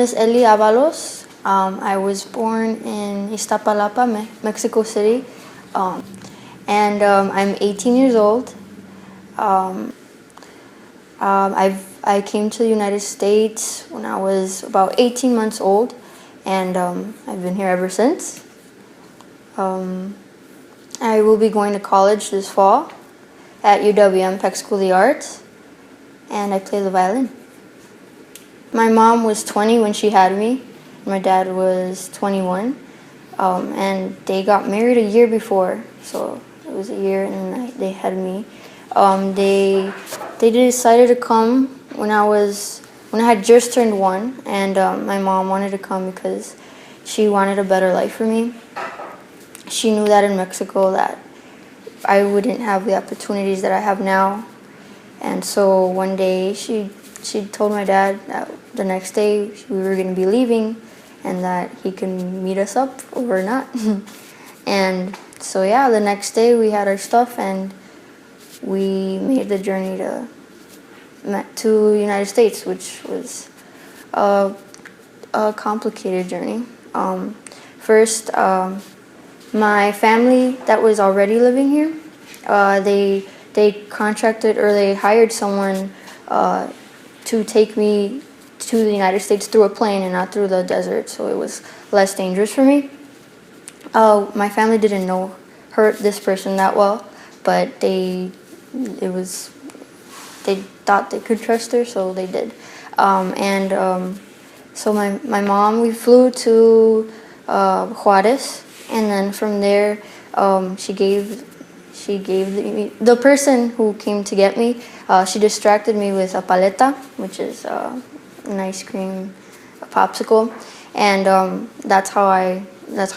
is Eli Avalos. I was born in Iztapalapa, Mexico City, and I'm 18 years old. I came to the United States when I was about 18 months old, and I've been here ever since. I will be going to college this fall at UWM Peck School of the Arts, and I play the violin. My mom was 20 when she had me. My dad was 21, and they got married a year before, so it was a year, and then they had me. They decided to come when I had just turned 1, and my mom wanted to come because she wanted a better life for me. She knew that in Mexico that I wouldn't have the opportunities that I have now, and so one day she told my dad that the next day we were going to be leaving and that he can meet us up or not. And so yeah, the next day we had our stuff and we made the journey to the United States, which was a complicated journey. First, my family that was already living here, they contracted or they hired someone to take me to the United States through a plane and not through the desert, so it was less dangerous for me. My family didn't know this person that well, but they thought they could trust her, so they did. So my mom, we flew to Juarez, and then from there she gave the person who came to get me, she distracted me with a paleta, which is an ice cream popsicle, and that's how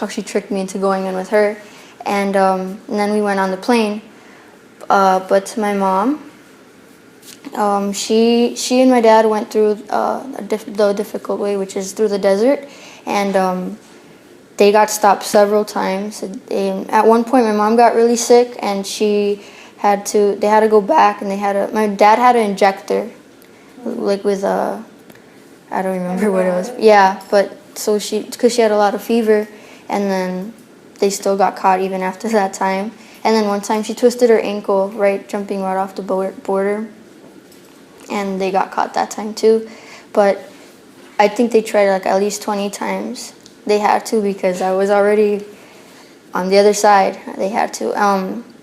she tricked me into going in with her, and then we went on the plane. But to my mom, she and my dad went through the difficult way, which is through the desert, and they got stopped several times. And at one point, my mom got really sick, and they had to go back, and my dad had an injector, like with I don't remember what it was. Yeah, but so because she had a lot of fever, and then they still got caught even after that time. And then one time she twisted her ankle jumping right off the border, and they got caught that time too. But I think they tried like at least 20 times. They had to, because I was already on the other side. They had to.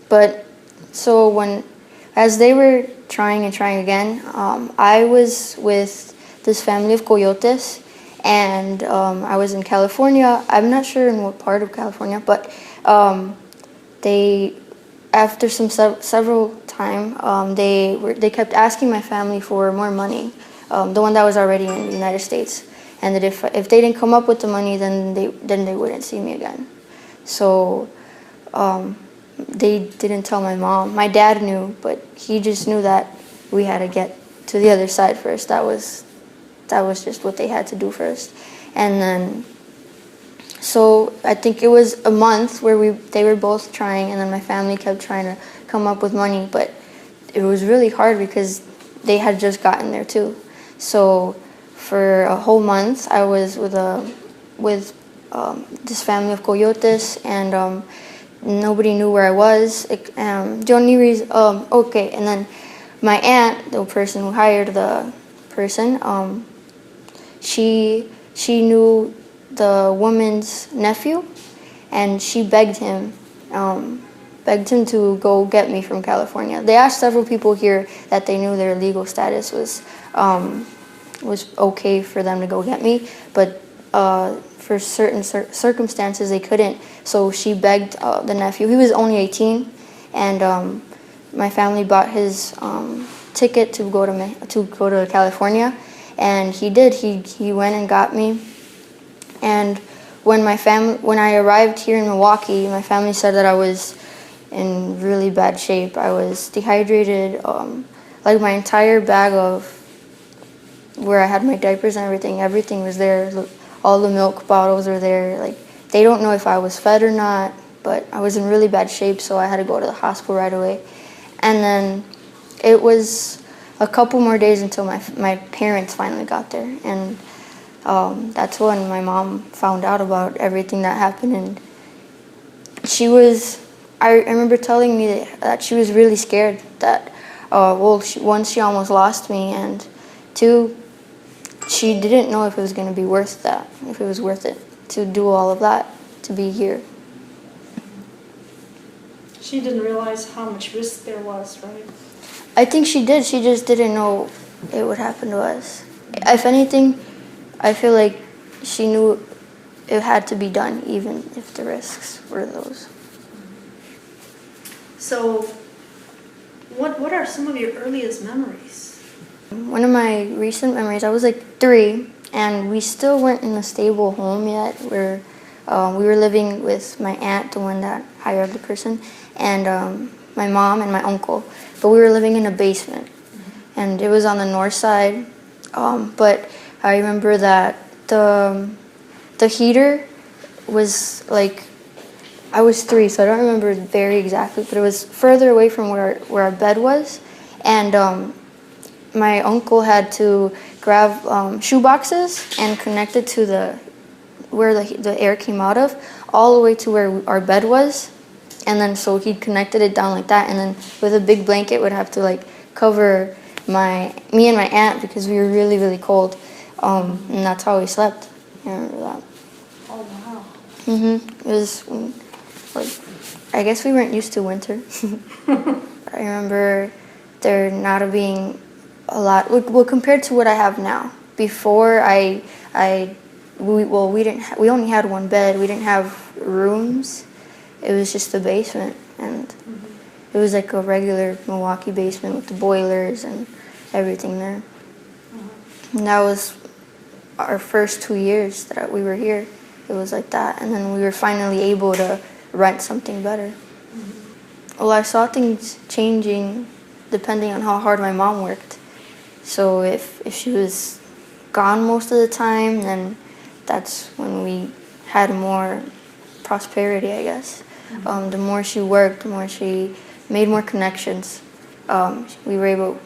But so as they were trying and trying again, I was with this family of coyotes, and I was in California. I'm not sure in what part of California, but after several time, they kept asking my family for more money, the one that was already in the United States, and that if they didn't come up with the money, then they wouldn't see me again. So they didn't tell my mom. My dad knew, but he just knew that we had to get to the other side first. That was just what they had to do first. And then, so I think it was a month where they were both trying, and then my family kept trying to come up with money, but it was really hard because they had just gotten there too. So for a whole month, I was with this family of coyotes, and nobody knew where I was. The only reason, okay, and then my aunt, the person who hired the person, she knew the woman's nephew, and she begged him to go get me from California. They asked several people here that they knew their legal status was okay for them to go get me, but for certain circumstances they couldn't. So she begged the nephew. He was only 18, and my family bought his ticket to go to California, and he did. He went and got me. And when I arrived here in Milwaukee, my family said that I was in really bad shape. I was dehydrated. Like my entire bag of where I had my diapers and everything was there. All the milk bottles were there. Like, they don't know if I was fed or not, but I was in really bad shape, so I had to go to the hospital right away. And then it was a couple more days until my parents finally got there, and that's when my mom found out about everything that happened, and she was. I remember telling me that she was really scared that, one, she almost lost me, and two, she didn't know if it was going to be worth that, if it was worth it to do all of that, to be here. She didn't realize how much risk there was, right? I think she did. She just didn't know it would happen to us. If anything, I feel like she knew it had to be done, even if the risks were those. So, what are some of your earliest memories? One of my recent memories, I was like 3, and we still weren't in a stable home yet. We were living with my aunt, the one that hired the person, and my mom and my uncle. But we were living in a basement, and it was on the north side. But I remember that the heater was like, I was 3, so I don't remember very exactly, but it was further away from where our bed was, and my uncle had to grab shoe boxes and connect it to where the air came out of, all the way to where our bed was, and then so he connected it down like that, and then with a big blanket would have to like cover me and my aunt because we were really, really cold, and that's how we slept. I remember that. Oh, wow. It was like, I guess we weren't used to winter. I remember there not being a lot, well, compared to what I have now. Before we only had one bed. We didn't have rooms. It was just the basement, and it was like a regular Milwaukee basement with the boilers and everything there. And that was our first 2 years that we were here. It was like that, and then we were finally able to rent something better. Well, I saw things changing depending on how hard my mom worked. So if she was gone most of the time, then that's when we had more prosperity, I guess. The more she worked, the more she made more connections. We were able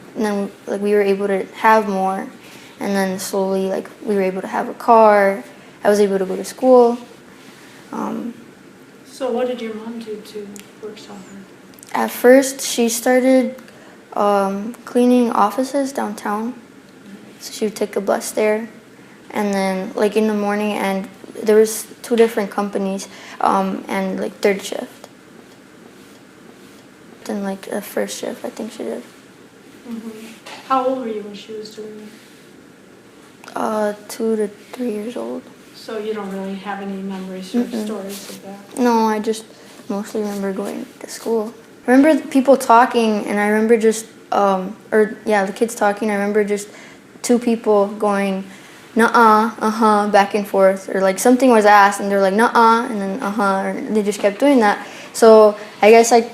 to have more, and then slowly, like, we were able to have a car. I was able to go to school. So what did your mom do to work so hard? At first, she started cleaning offices downtown. So she would take a bus there, and then like in the morning, and there was 2 different companies, and like 3rd shift. Then like a 1st shift, I think she did. How old were you when she was doing it? 2 to 3 years old. So you don't really have any memories or stories of that? No, I just mostly remember going to school. I remember people talking, and I remember just, the kids talking. I remember just 2 people going, nuh-uh, back and forth, or like something was asked, and they're like, nuh-uh, and then and they just kept doing that. So I guess I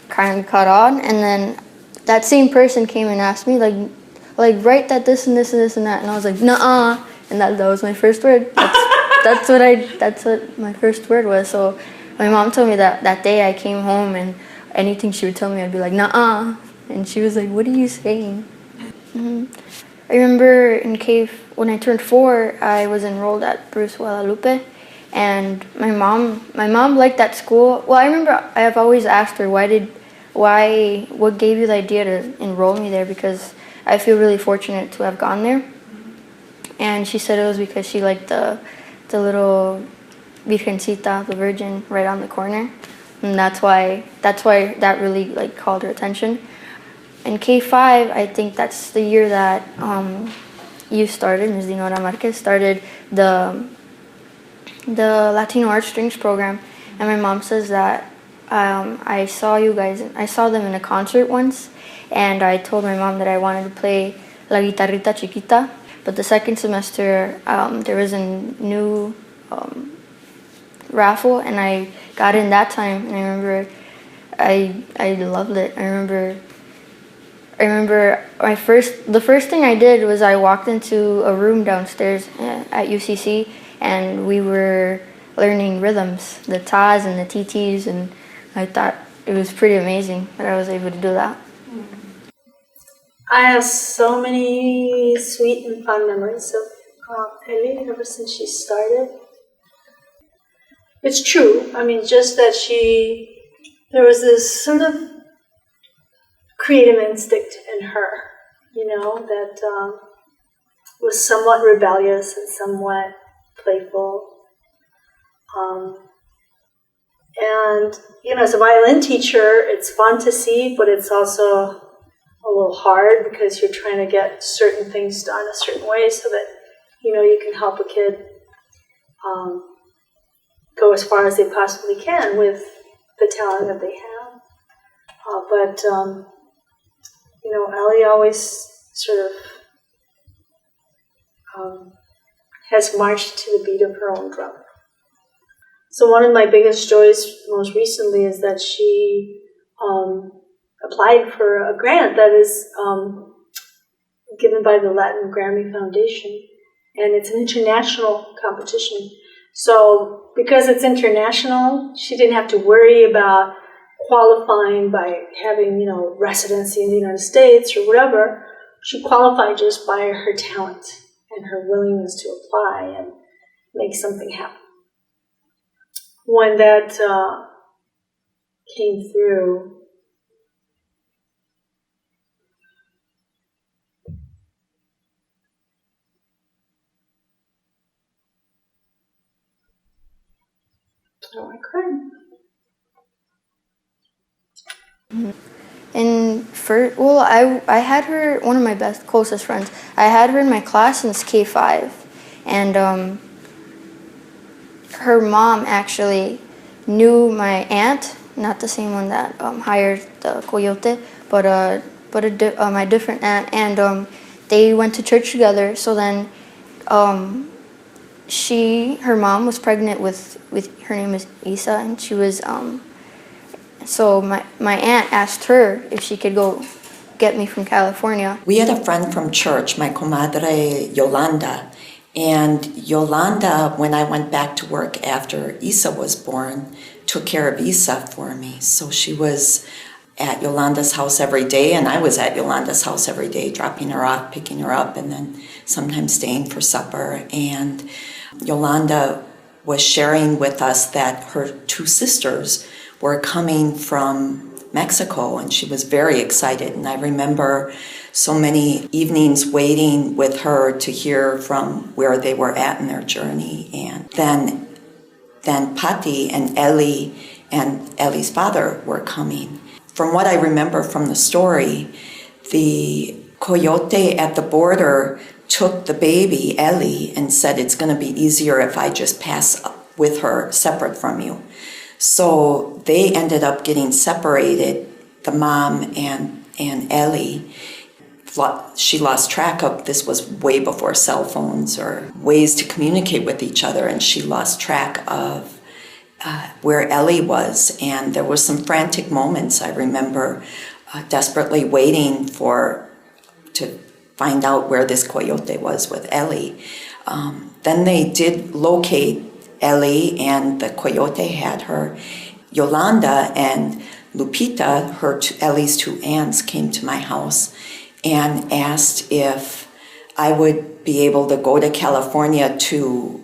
kind of caught on, and then that same person came and asked me, like write that this and this and this and that, and I was like, nuh-uh, and that was my first word. That's what my first word was. So my mom told me that day I came home, and anything she would tell me, I'd be like, nuh-uh, and she was like, what are you saying? I remember in when I turned 4, I was enrolled at Bruce Guadalupe, and my mom liked that school. Well, I remember I have always asked her what gave you the idea to enroll me there, because I feel really fortunate to have gone there. And she said it was because she liked the little Virgencita, the Virgin, right on the corner, and that's why that really like called her attention. In K5, I think that's the year that you started, Ms. Dinora Marquez started the Latino Art Strings program, and my mom says that I saw them in a concert once, and I told my mom that I wanted to play La Guitarrita Chiquita, but the second semester there was a new raffle, and I got in that time, and I remember I loved it. I remember the first thing I did was I walked into a room downstairs at UCC, and we were learning rhythms, the tas and the TTs, and I thought it was pretty amazing that I was able to do that. I have so many sweet and fun memories of Ellie, ever since she started. It's true. I mean, just that there was this sort of creative instinct in her, that was somewhat rebellious and somewhat playful. And, as a violin teacher, it's fun to see, but it's also a little hard because you're trying to get certain things done a certain way so that, you can help a kid go as far as they possibly can with the talent that they have. But Ellie always sort of has marched to the beat of her own drum. So one of my biggest joys most recently is that she applied for a grant that is given by the Latin Grammy Foundation, and it's an international competition. So because it's international, she didn't have to worry about qualifying by having, residency in the United States or whatever. She qualified just by her talent and her willingness to apply and make something happen. When that came through, I cried. And I had her, one of my closest friends, I had her in my class since K5. And her mom actually knew my aunt, not the same one that hired the coyote, but my different aunt. And they went to church together. So then her mom was pregnant with her name is Isa, and she was, so my aunt asked her if she could go get me from California. We had a friend from church, my comadre Yolanda, and Yolanda, when I went back to work after Isa was born, took care of Isa for me. So she was at Yolanda's house every day, and I was at Yolanda's house every day, dropping her off, picking her up, and then sometimes staying for supper. And Yolanda was sharing with us that her two sisters were coming from Mexico, and she was very excited. And I remember so many evenings waiting with her to hear from where they were at in their journey. And then Pati and Ellie and Ellie's father were coming. From what I remember from the story, the coyote at the border took the baby, Ellie, and said, "It's going to be easier if I just pass with her separate from you." So they ended up getting separated, the mom and Ellie. She lost track of, this was way before cell phones or ways to communicate with each other, and she lost track of where Ellie was. And there was some frantic moments. I remember desperately waiting to find out where this coyote was with Ellie. Then they did locate Ellie, and the coyote had her. Yolanda and Lupita, Ellie's two aunts, came to my house and asked if I would be able to go to California to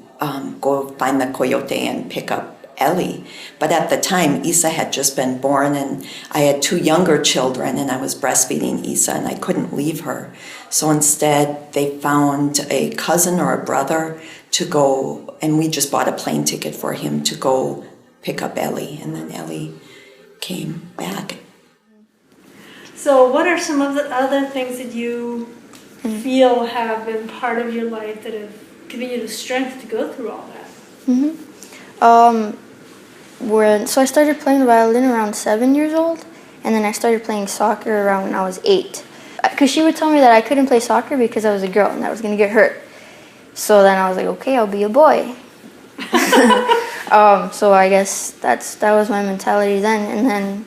go find the coyote and pick up Ellie. But at the time, Isa had just been born, and I had two younger children, and I was breastfeeding Isa, and I couldn't leave her. So instead, they found a cousin or a brother to go, and we just bought a plane ticket for him to go pick up Ellie, and then Ellie came back. So what are some of the other things that you feel have been part of your life that have given you the strength to go through all that? So I started playing the violin around 7 years old, and then I started playing soccer around when I was 8. Because she would tell me that I couldn't play soccer because I was a girl and I was going to get hurt. So then I was like, okay, I'll be a boy. So I guess that was my mentality then. And then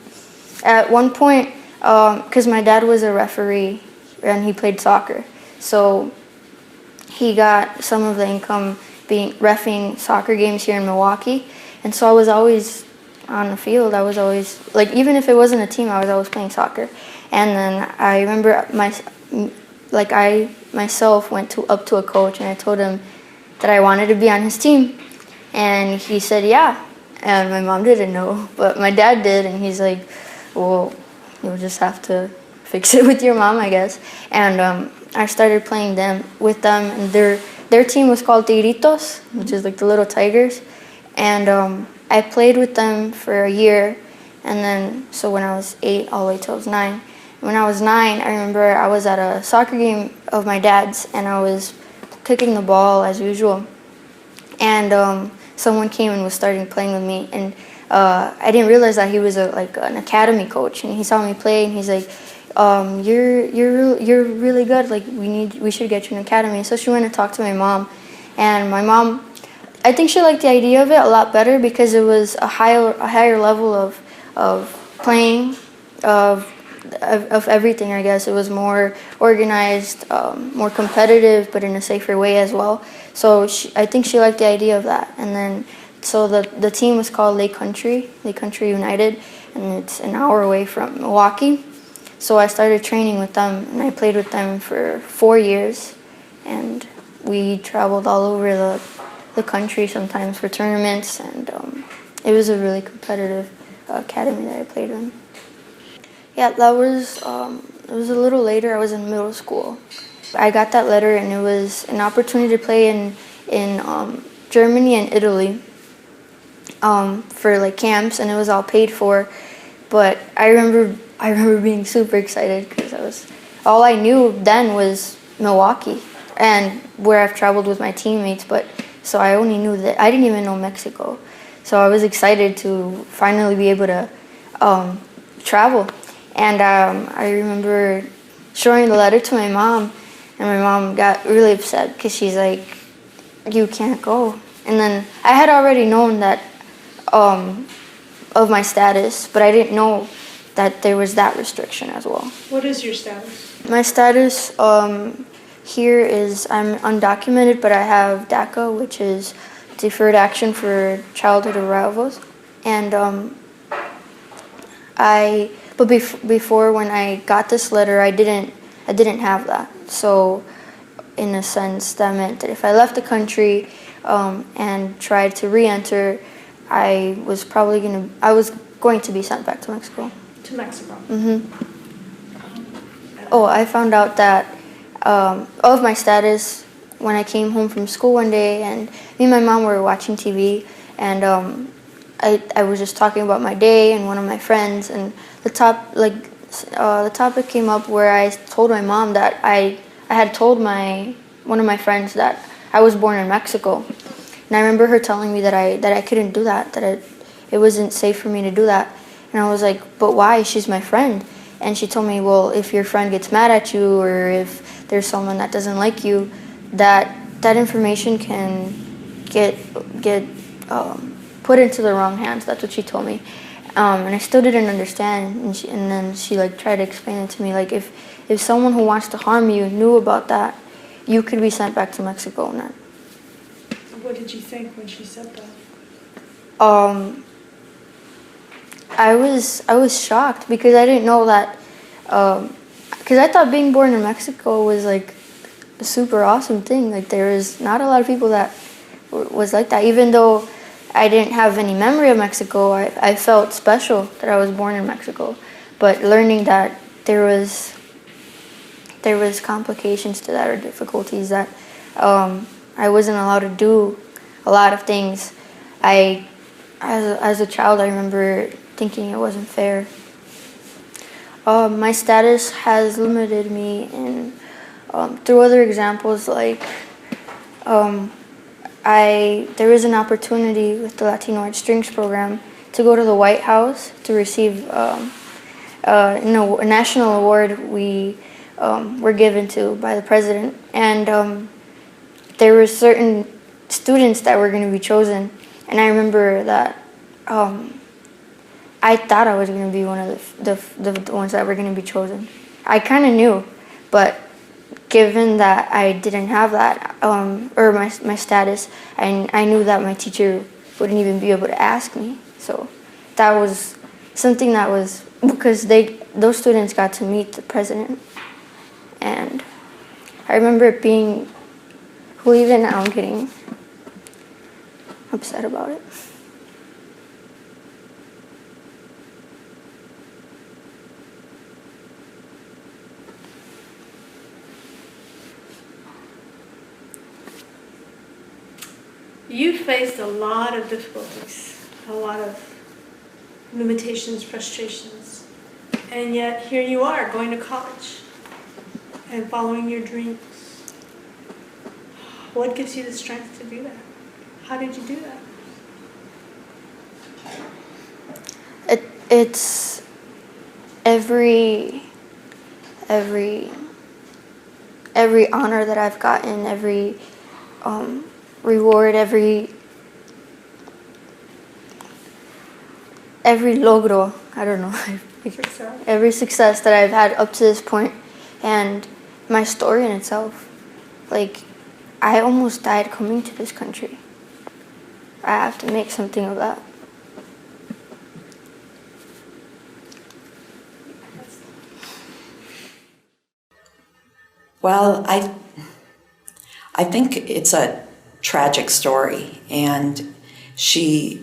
at one point, because my dad was a referee and he played soccer, so he got some of the income being reffing soccer games here in Milwaukee. And so I was always on the field. I was always, like, even if it wasn't a team, I was always playing soccer. And then I remember like I myself went up to a coach and I told him that I wanted to be on his team, and he said yeah. And my mom didn't know, but my dad did, and he's like, well, you'll just have to fix it with your mom, I guess. And I started playing with them, and their team was called Tigritos, which is like the little tigers. And I played with them for a year, and then so when I was 8 all the way till I was 9. When I was 9, I remember I was at a soccer game of my dad's, and I was kicking the ball as usual, and someone came and was starting playing with me, and I didn't realize that he was like an academy coach, and he saw me play, and he's like, you're really good. Like we should get you an academy. So she went and talked to my mom, and my mom, I think she liked the idea of it a lot better because it was a higher level of playing of everything. I guess it was more organized, more competitive, but in a safer way as well. So I think she liked the idea of that. And then so the team was called Lake Country United, and it's an hour away from Milwaukee. So I started training with them, and I played with them for 4 years, and we traveled all over the country sometimes for tournaments, and it was a really competitive academy that I played in. Yeah, that was it was a little later. I was in middle school. I got that letter, and it was an opportunity to play in Germany and Italy for like camps, and it was all paid for. But I remember being super excited because all I knew then was Milwaukee and where I've traveled with my teammates. But so I only knew that. I didn't even know Mexico. So I was excited to finally be able to travel. And I remember showing the letter to my mom, and my mom got really upset because she's like, you can't go. And then I had already known that of my status, but I didn't know that there was that restriction as well. What is your status? My status here is I'm undocumented, but I have DACA, which is Deferred Action for Childhood Arrivals. And before when I got this letter, I didn't have that. So in a sense, that meant that if I left the country and tried to re-enter, I was going to be sent back to Mexico. To Mexico. Mm-hmm. Oh, I found out that of my status when I came home from school one day, and me and my mom were watching TV, and I was just talking about my day and one of my friends, and the topic came up where I told my mom that I had told one of my friends that I was born in Mexico, and I remember her telling me that I couldn't do that, it wasn't safe for me to do that, and I was like, but why? She's my friend. And she told me, well, if your friend gets mad at you, or if there's someone that doesn't like you, that information can get put into the wrong hands. That's what she told me, and I still didn't understand. And then she like tried to explain it to me, like if someone who wants to harm you knew about that, you could be sent back to Mexico. And what did you think when she said that? I was shocked because I didn't know that. Because I thought being born in Mexico was like a super awesome thing. Like there is not a lot of people that was like that. Even though I didn't have any memory of Mexico, I felt special that I was born in Mexico. But learning that there was complications to that, or difficulties that I wasn't allowed to do a lot of things. As a child, I remember thinking it wasn't fair. My status has limited me in through other examples, like there was an opportunity with the Latino Art Strings program to go to the White House to receive a national award we were given to by the president, and there were certain students that were going to be chosen, and I remember that I thought I was going to be one of the ones that were going to be chosen. I kind of knew, but given that I didn't have that, or my status, I knew that my teacher wouldn't even be able to ask me. So that was something that was, because those students got to meet the president, and I remember it being, well, even now I'm getting upset about it. You faced a lot of difficulties, a lot of limitations, frustrations, and yet here you are going to college and following your dreams. What gives you the strength to do that? How did you do that? It's every honor that I've gotten, every reward, every logro, I don't know, every success that I've had up to this point, and my story in itself. Like, I almost died coming to this country. I have to make something of that. Well, I think it's a tragic story, and she,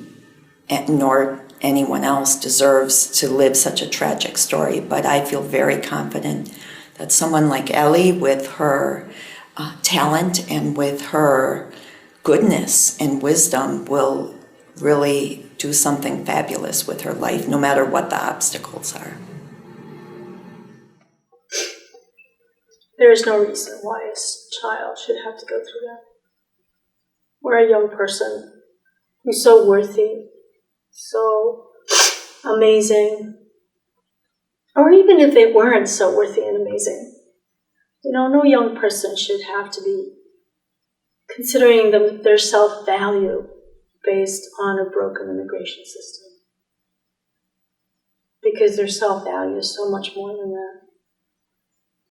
nor anyone else, deserves to live such a tragic story. But I feel very confident that someone like Ellie, with her talent and with her goodness and wisdom, will really do something fabulous with her life, no matter what the obstacles are. There is no reason why a child should have to go through that. We're a young person who's so worthy, so amazing. Or even if they weren't so worthy and amazing, no young person should have to be considering their self-value based on a broken immigration system. Because their self-value is so much more than that.